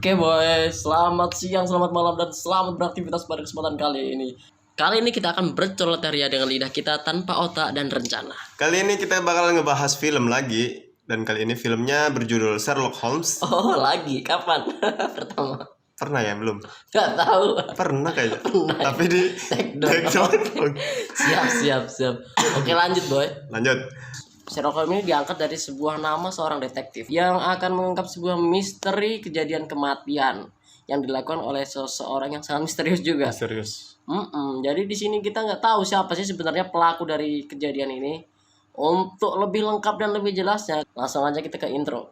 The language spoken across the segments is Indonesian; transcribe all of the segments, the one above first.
Oke boy, selamat siang, selamat malam, dan selamat beraktivitas pada kesempatan kali ini. Kali ini kita akan bercoloteria dengan lidah kita tanpa otak dan rencana. Kali ini kita bakal ngebahas film lagi. Dan kali ini filmnya berjudul Sherlock Holmes. Oh lagi, kapan? Pertama. Pernah ya? Belum? Gak tahu. Pernah kayaknya. Pernah. Tapi di Take down. take down. Siap. Oke lanjut boy. Lanjut. Sherlock Holmes ini diangkat dari sebuah nama seorang detektif yang akan mengungkap sebuah misteri kejadian kematian yang dilakukan oleh seseorang yang sangat misterius juga. Serius. Jadi di sini kita nggak tahu siapa sih sebenarnya pelaku dari kejadian ini. Untuk lebih lengkap dan lebih jelasnya, langsung aja kita ke intro.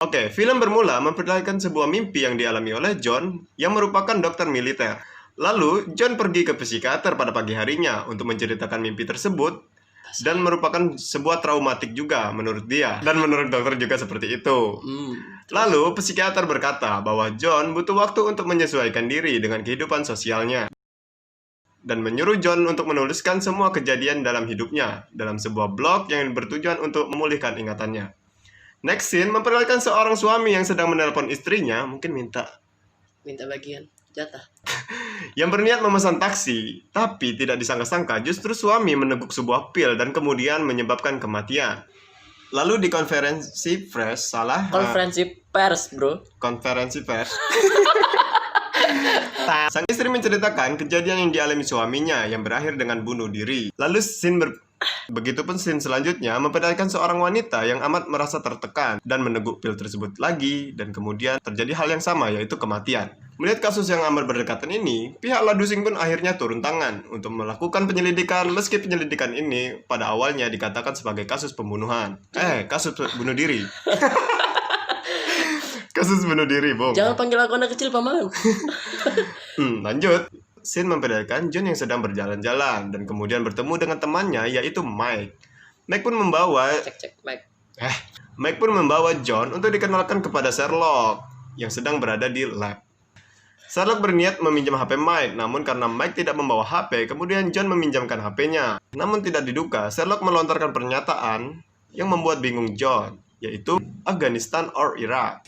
Oke, film bermula memperlihatkan sebuah mimpi yang dialami oleh John yang merupakan dokter militer. Lalu, John pergi ke psikiater pada pagi harinya untuk menceritakan mimpi tersebut dan merupakan sebuah traumatik juga menurut dia. Dan menurut dokter juga seperti itu. Lalu, psikiater berkata bahwa John butuh waktu untuk menyesuaikan diri dengan kehidupan sosialnya. Dan menyuruh John untuk menuliskan semua kejadian dalam hidupnya dalam sebuah blog yang bertujuan untuk memulihkan ingatannya. Next scene memperlihatkan seorang suami yang sedang menelpon istrinya, mungkin minta bagian jatah. yang berniat memesan taksi, tapi tidak disangka-sangka justru suami meneguk sebuah pil dan kemudian menyebabkan kematian. Lalu di konferensi pers, Konferensi pers, bro. konferensi pers, sang istri menceritakan kejadian yang dialami suaminya yang berakhir dengan bunuh diri. Lalu Begitupun scene selanjutnya memperlihatkan seorang wanita yang amat merasa tertekan dan meneguk pil tersebut lagi, dan kemudian terjadi hal yang sama, yaitu kematian. Melihat kasus yang amat berdekatan ini, pihak Ladusing pun akhirnya turun tangan untuk melakukan penyelidikan, meski penyelidikan ini pada awalnya dikatakan sebagai kasus pembunuhan. Kasus bunuh diri. Kasus bunuh diri, Bung. Jangan panggil aku anak kecil, paman. Lanjut. Scene memperlihatkan John yang sedang berjalan-jalan dan kemudian bertemu dengan temannya, yaitu Mike. Mike pun membawa John untuk dikenalkan kepada Sherlock yang sedang berada di lab. Sherlock berniat meminjam HP Mike, namun karena Mike tidak membawa HP, kemudian John meminjamkan HP-nya. Namun tidak diduga, Sherlock melontarkan pernyataan yang membuat bingung John, yaitu Afghanistan or Iraq.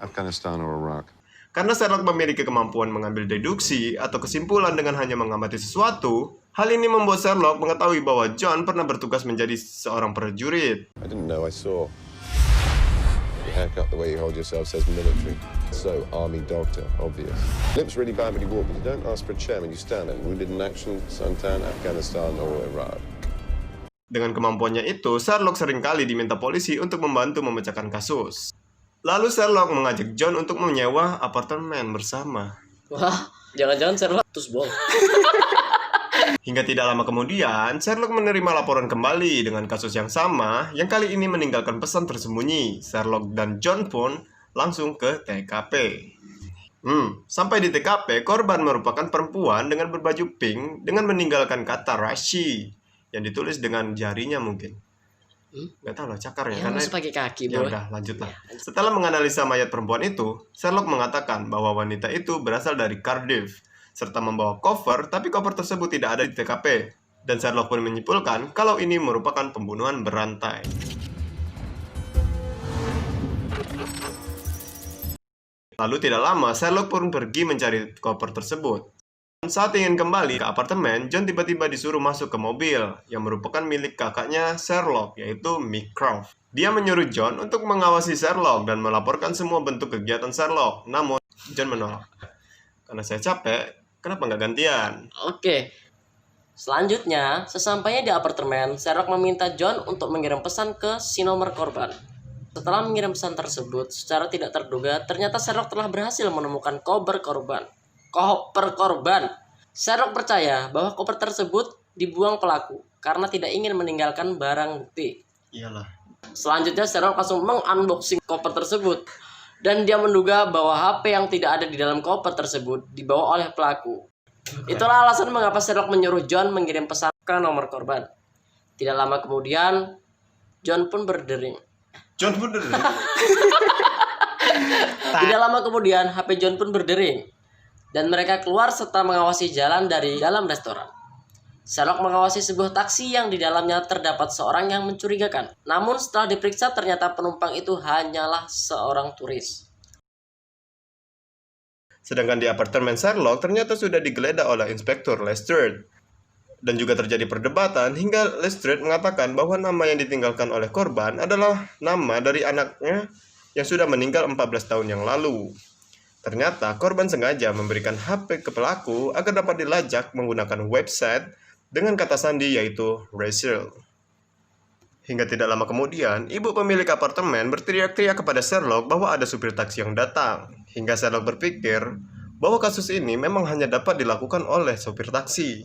Afghanistan or Iraq. Karena Sherlock memiliki kemampuan mengambil deduksi atau kesimpulan dengan hanya mengamati sesuatu, hal ini membuat Sherlock mengetahui bahwa John pernah bertugas menjadi seorang prajurit. I didn't know I saw. Your haircut, the way you hold yourself says military. So, army doctor, obvious. Looks really bad when you walk, but you don't ask for a chair when you stand there. Wounded in action, suntan, Afghanistan or Iraq. Dengan kemampuannya itu, Sherlock seringkali diminta polisi untuk membantu memecahkan kasus. Lalu Sherlock mengajak John untuk menyewa apartemen bersama. Wah, jangan-jangan Sherlock tusbol. Hingga tidak lama kemudian, Sherlock menerima laporan kembali dengan kasus yang sama, yang kali ini meninggalkan pesan tersembunyi. Sherlock dan John pun langsung ke TKP. Sampai di TKP, korban merupakan perempuan dengan berbaju pink dengan meninggalkan kata Rashi yang ditulis dengan jarinya mungkin. Gak tahu lah cakarnya, Ya, karena masih pakai kaki, ya boy. udah lanjutlah. Setelah menganalisa mayat perempuan itu, Sherlock mengatakan bahwa wanita itu berasal dari Cardiff serta membawa koper, tapi koper tersebut tidak ada di TKP. Dan Sherlock pun menyimpulkan kalau ini merupakan pembunuhan berantai. Lalu tidak lama, Sherlock pun pergi mencari koper tersebut. Saat ingin kembali ke apartemen, John tiba-tiba disuruh masuk ke mobil yang merupakan milik kakaknya Sherlock, yaitu Mycroft. Dia menyuruh John untuk mengawasi Sherlock dan melaporkan semua bentuk kegiatan Sherlock. Namun, John menolak. Karena saya capek, kenapa nggak gantian? Oke. Selanjutnya, sesampainya di apartemen, Sherlock meminta John untuk mengirim pesan ke si nomor korban. Setelah mengirim pesan tersebut, secara tidak terduga, ternyata Sherlock telah berhasil menemukan koper korban. Sherlock percaya bahwa koper tersebut dibuang pelaku karena tidak ingin meninggalkan barang bukti. Iyalah. Selanjutnya Sherlock langsung mengunboxing koper tersebut dan dia menduga bahwa HP yang tidak ada di dalam koper tersebut dibawa oleh pelaku. Itulah alasan mengapa Sherlock menyuruh John mengirim pesan ke nomor korban. Tidak lama kemudian John pun berdering. Tidak lama kemudian HP John pun berdering. dan mereka keluar serta mengawasi jalan dari dalam restoran. Sherlock mengawasi sebuah taksi yang di dalamnya terdapat seorang yang mencurigakan. Namun setelah diperiksa ternyata penumpang itu hanyalah seorang turis. Sedangkan di apartemen Sherlock ternyata sudah digeledah oleh Inspektur Lestrade. Dan juga terjadi perdebatan hingga Lestrade mengatakan bahwa nama yang ditinggalkan oleh korban adalah nama dari anaknya yang sudah meninggal 14 tahun yang lalu. Ternyata korban sengaja memberikan HP ke pelaku agar dapat dilacak menggunakan website dengan kata sandi yaitu Rachel. Hingga tidak lama kemudian, ibu pemilik apartemen berteriak-teriak kepada Sherlock bahwa ada supir taksi yang datang. Hingga Sherlock berpikir bahwa kasus ini memang hanya dapat dilakukan oleh supir taksi.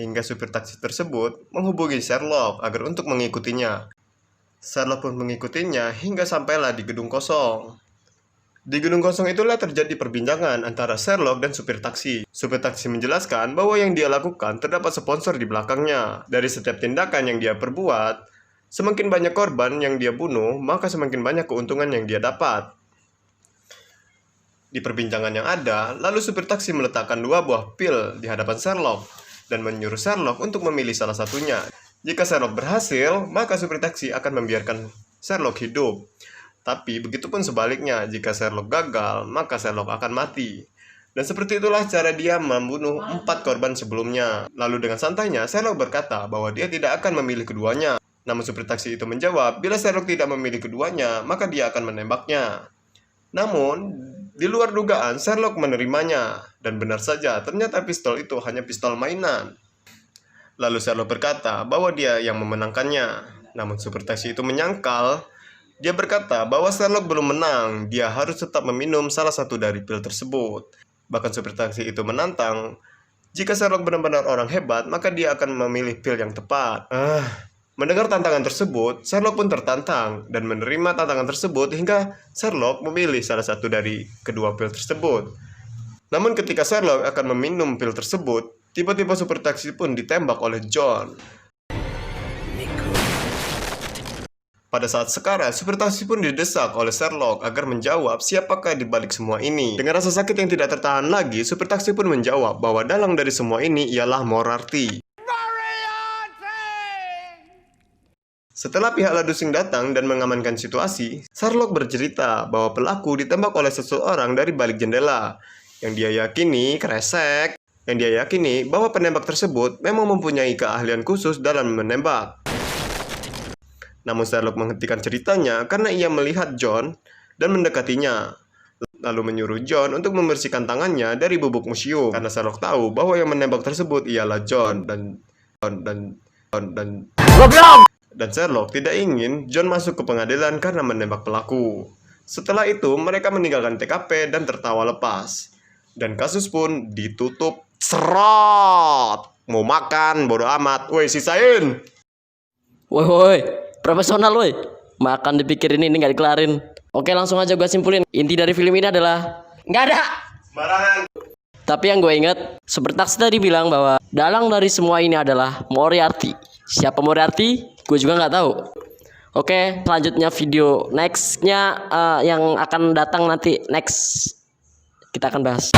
Hingga supir taksi tersebut menghubungi Sherlock agar untuk mengikutinya. Sherlock pun mengikutinya hingga sampailah di gedung kosong. Di gedung kosong itulah terjadi perbincangan antara Sherlock dan supir taksi. Supir taksi menjelaskan bahwa yang dia lakukan terdapat sponsor di belakangnya. Dari setiap tindakan yang dia perbuat, semakin banyak korban yang dia bunuh, maka semakin banyak keuntungan yang dia dapat. Di perbincangan yang ada, lalu supir taksi meletakkan 2 buah pil di hadapan Sherlock dan menyuruh Sherlock untuk memilih salah satunya. Jika Sherlock berhasil, maka supir taksi akan membiarkan Sherlock hidup. Tapi begitupun sebaliknya, jika Sherlock gagal, maka Sherlock akan mati. Dan seperti itulah cara dia membunuh 4 korban sebelumnya. Lalu dengan santainya, Sherlock berkata bahwa dia tidak akan memilih keduanya. Namun supir taksi itu menjawab, bila Sherlock tidak memilih keduanya, maka dia akan menembaknya. Namun, di luar dugaan, Sherlock menerimanya. Dan benar saja, ternyata pistol itu hanya pistol mainan. Lalu Sherlock berkata bahwa dia yang memenangkannya. Namun supir taksi itu menyangkal. Dia berkata bahwa Sherlock belum menang. Dia harus tetap meminum salah satu dari pil tersebut. Bahkan supir taksi itu menantang, jika Sherlock benar-benar orang hebat, maka dia akan memilih pil yang tepat. Mendengar tantangan tersebut, Sherlock pun tertantang dan menerima tantangan tersebut hingga Sherlock memilih salah satu dari kedua pil tersebut. Namun ketika Sherlock akan meminum pil tersebut, tiba-tiba supir taksi pun ditembak oleh John. Pada saat sekarang, supir taksi pun didesak oleh Sherlock agar menjawab siapakah di balik semua ini. Dengan rasa sakit yang tidak tertahan lagi, supir taksi pun menjawab bahwa dalang dari semua ini ialah Moriarty. Setelah pihak Ladusing datang dan mengamankan situasi, Sherlock bercerita bahwa pelaku ditembak oleh seseorang dari balik jendela. Yang dia yakini kresek. Yang dia yakini bahwa penembak tersebut memang mempunyai keahlian khusus dalam menembak. Namun Sherlock menghentikan ceritanya karena ia melihat John dan mendekatinya. Lalu menyuruh John untuk membersihkan tangannya dari bubuk museum. Karena Sherlock tahu bahwa yang menembak tersebut ialah John dan Sherlock tidak ingin John masuk ke pengadilan karena menembak pelaku. Setelah itu mereka meninggalkan TKP dan tertawa lepas. Dan kasus pun ditutup. Serot. Mau makan bodo amat. Woi sisain. Woi, profesional woi. Makan dipikirin ini nggak dikelarin. Oke, langsung aja gue simpulin. Inti dari film ini adalah nggak ada. Sembarangan. Tapi yang gue inget, Super Taksi tadi bilang bahwa dalang dari semua ini adalah Moriarty. Siapa Moriarty? Gue juga nggak tahu. Oke, selanjutnya video nextnya yang akan datang nanti next kita akan bahas.